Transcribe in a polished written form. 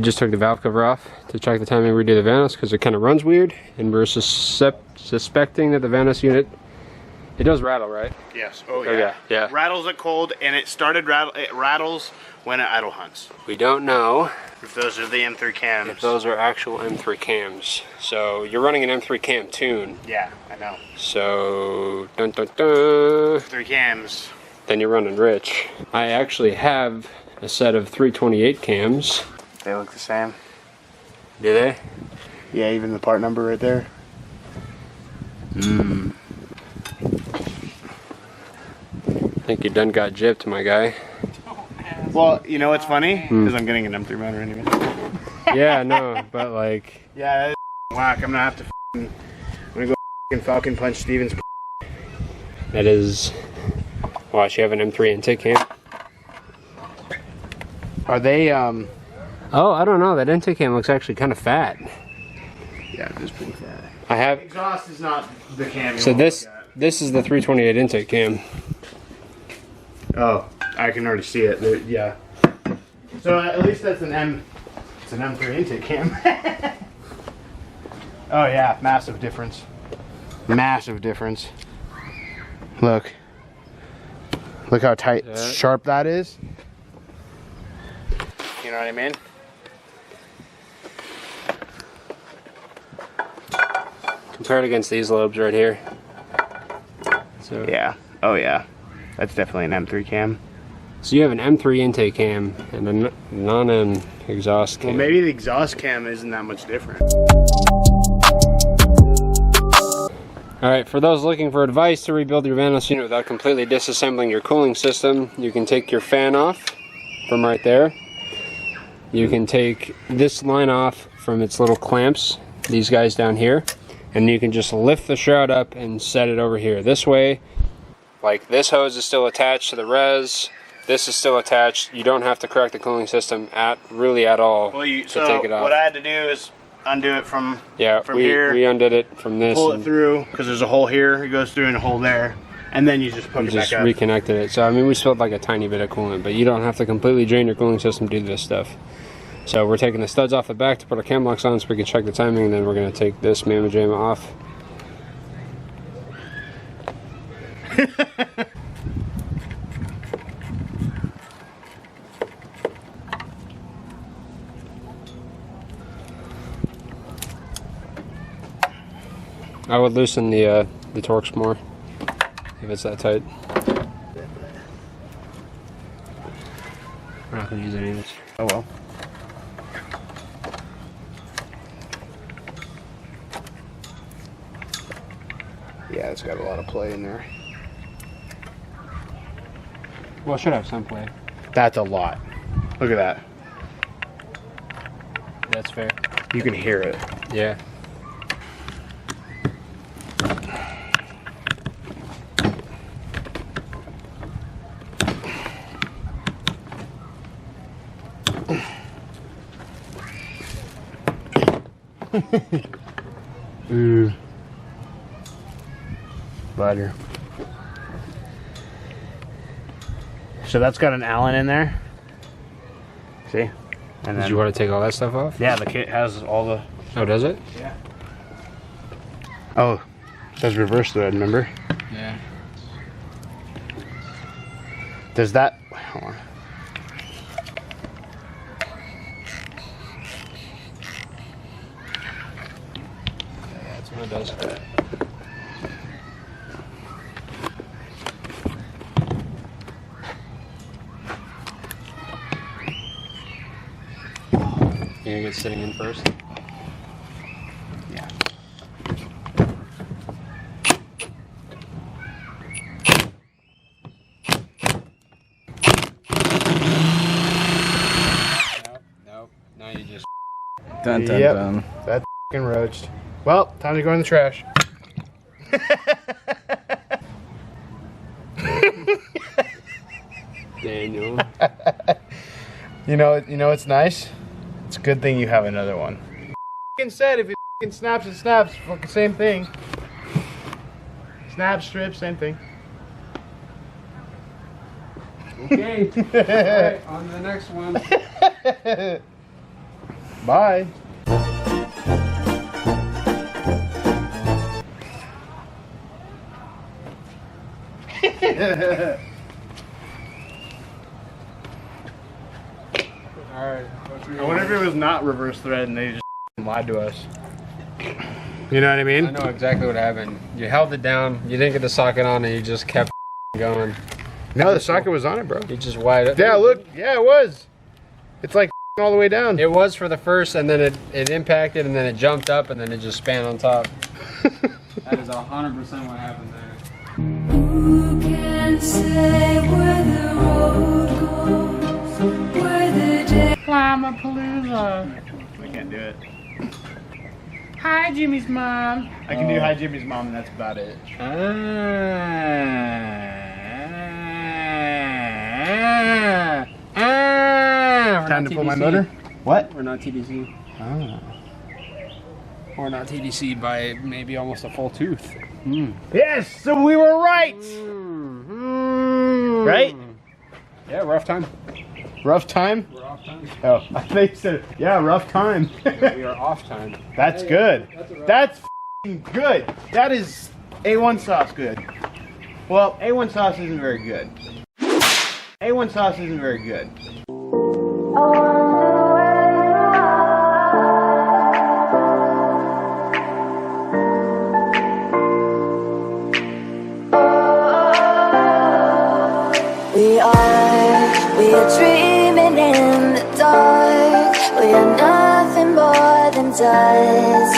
we just took the valve cover off to check the timing redo the Vanos because it kind of runs weird, and we're suspecting that the Vanos unit, it does rattle, right? Yes. Oh yeah. Okay. Yeah. Rattles at cold, and it rattles when it idle hunts. We don't know if those are the M3 cams. If those are actual M3 cams. So you're running an M3 cam tune. Yeah, I know. So dun dun dun. 3 cams. Then you're running rich. I actually have a set of 328 cams. They look the same. Do they? Yeah, even the part number right there. I think you done got gypped, my guy. Well, you know what's funny? Because I'm getting an M3 motor anyway. Yeah, no, but like... Yeah, that's whack. I'm gonna have to I'm gonna go Falcon Punch Stevens. That is... Watch, you have an M3 intake cam. Are they, Oh, I don't know. That intake cam looks actually kind of fat. Yeah, it is pretty fat. I have... Exhaust is not the cam. So this is the 328 intake cam. Oh, I can already see it. Yeah. So at least that's it's an M3 intake cam. Oh yeah, massive difference. Massive difference. Look. Look how tight, sharp that is. You know what I mean? Compared against these lobes right here. So yeah. Oh yeah. That's definitely an M3 cam. So you have an M3 intake cam and a non-M exhaust cam. Well, maybe the exhaust cam isn't that much different. Alright, for those looking for advice to rebuild your Vanos unit without completely disassembling your cooling system, you can take your fan off from right there. You can take this line off from its little clamps, these guys down here, and you can just lift the shroud up and set it over here. This way, like this hose is still attached to the res, this is still attached. You don't have to correct the cooling system at all Well, to take it off. What I had to do is undo it from here. We undid it from this. Pull it through because there's a hole here. It goes through and a hole there, and then you just put it back up. Reconnected it. So I mean, we spilled like a tiny bit of coolant, but you don't have to completely drain your cooling system to do this stuff. So we're taking the studs off the back to put our cam locks on so we can check the timing, and then we're going to take this mamma jamma off. I would loosen the Torx more if it's that tight. We're not going to use any of this. Oh well. Yeah, it's got a lot of play in there. Well, it should have some play. That's a lot. Look at that. That's fair. You can hear it. Yeah. Butter. So that's got an Allen in there. See? And Did you want to take all that stuff off? Yeah, the kit has all the... Oh, does it? Yeah. Oh, it says reverse thread, remember? Yeah. Does that... Hold on. Yeah, that's what it does. You gonna get sitting in first? Yeah. Nope. Now you just. Dun dun Yep. dun. That's f***ing roached. Well, time to go in the trash. Daniel. You know it's nice? It's a good thing you have another one. F***ing said if it f***ing snaps, it snaps. Fucking same thing. Snap, strip, same thing. Okay. Alright, on to the next one. Bye. Alright. I wonder if it was not reverse thread and they just lied to us. You know what I mean? I know exactly what happened. You held it down, you didn't get the socket on, and you just kept going. No, the socket was on it, bro. You just wired it. Yeah, look. Yeah, it was. It's like all the way down. It was for the first, and then it impacted, and then it jumped up, and then it just span on top. That is 100% what happened there. Who can say where the road goes, where the day Llama-palooza. I can't do it. Hi, Jimmy's mom. I can do hi, Jimmy's mom, and that's about it. Time to pull my motor? What? We're not TDC. Ah. We're not TDC by maybe almost a full tooth. Yes, so we were right. Right? Yeah, rough time. Rough time? We're off time. Oh, I think you said, yeah, rough time. We are off time. That's good. That's f***ing good. That is A1 sauce good. Well, A1 sauce isn't very good. A1 sauce isn't very good. we are dreaming in the dark. We are nothing more than dust.